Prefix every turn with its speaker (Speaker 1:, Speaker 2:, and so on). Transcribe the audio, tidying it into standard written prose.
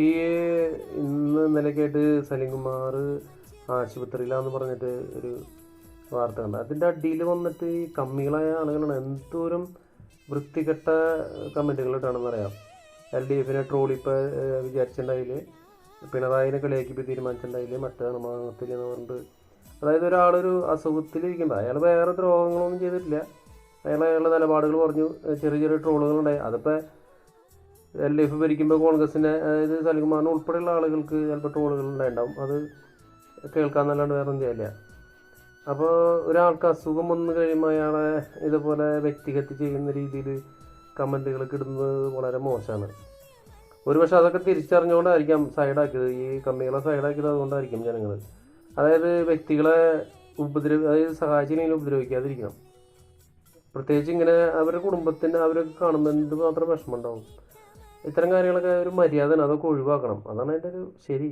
Speaker 1: ഈ ഇന്ന് ഇന്നലെയൊക്കെയായിട്ട് സലീംകുമാർ ആശുപത്രിയിലാന്ന് പറഞ്ഞിട്ട് ഒരു വാർത്ത കണ്ട. അതിൻ്റെ അടിയിൽ വന്നിട്ട് ഈ കമ്മികളായ ആളുകളാണ് എന്തോരം വൃത്തികെട്ട കമൻറ്റുകൾ ഇട്ടാണെന്ന് അറിയാം. LDFിനെ ട്രോളി ഇപ്പോൾ വിചാരിച്ചിട്ടുണ്ടായില്ലേ, പിണറായിനെ കളിയാക്കിപ്പോൾ തീരുമാനിച്ചിട്ടുണ്ടായില്ലേ, മറ്റാണ് മാങ്ങത്തിൽ എന്ന് പറഞ്ഞിട്ട്. അതായത് ഒരാളൊരു അസുഖത്തിലിരിക്കുമ്പോൾ അയാൾ വേറെ ദ്രോഹങ്ങളൊന്നും ചെയ്തിട്ടില്ല, അയാളുടെ നിലപാടുകൾ പറഞ്ഞു, ചെറിയ ചെറിയ ട്രോളുകളുണ്ടായി. അതിപ്പോൾ LDF ഭരിക്കുമ്പോൾ കോൺഗ്രസിനെ, അതായത് സലീംകുമാറിന് ഉൾപ്പെടെയുള്ള ആളുകൾക്ക് ചിലപ്പോൾ ട്രോളുകൾ ഉണ്ടായിട്ടുണ്ടാവും. അത് കേൾക്കാമെന്നല്ലാണ്ട് വേറെ ഒന്നും ചെയ്യില്ല. അപ്പോൾ ഒരാൾക്ക് അസുഖം വന്നു കഴിയുമ്പോൾ അയാളെ ഇതുപോലെ വ്യക്തിഗത ചെയ്യുന്ന രീതിയിൽ കമൻറ്റുകളൊക്കെ ഇടുന്നത് വളരെ മോശമാണ്. ഒരുപക്ഷെ അതൊക്കെ തിരിച്ചറിഞ്ഞുകൊണ്ടായിരിക്കാം സൈഡാക്കിയത്, ഈ കമ്മികളെ സൈഡാക്കിയത് അതുകൊണ്ടായിരിക്കും ജനങ്ങൾ. അതായത് വ്യക്തികളെ അതായത് സഹായിച്ചില്ലെങ്കിൽ ഉപദ്രവിക്കാതിരിക്കണം. പ്രത്യേകിച്ച് ഇങ്ങനെ അവരുടെ കുടുംബത്തിന് അവരൊക്കെ കാണുമ്പോൾ എന്തുമാത്രം വിഷമം ഉണ്ടാവും. ഇത്തരം കാര്യങ്ങളൊക്കെ ഒരു മര്യാദയാണ്, അതൊക്കെ ഒഴിവാക്കണം. അതാണ് അതിൻ്റെ ഒരു ശരി.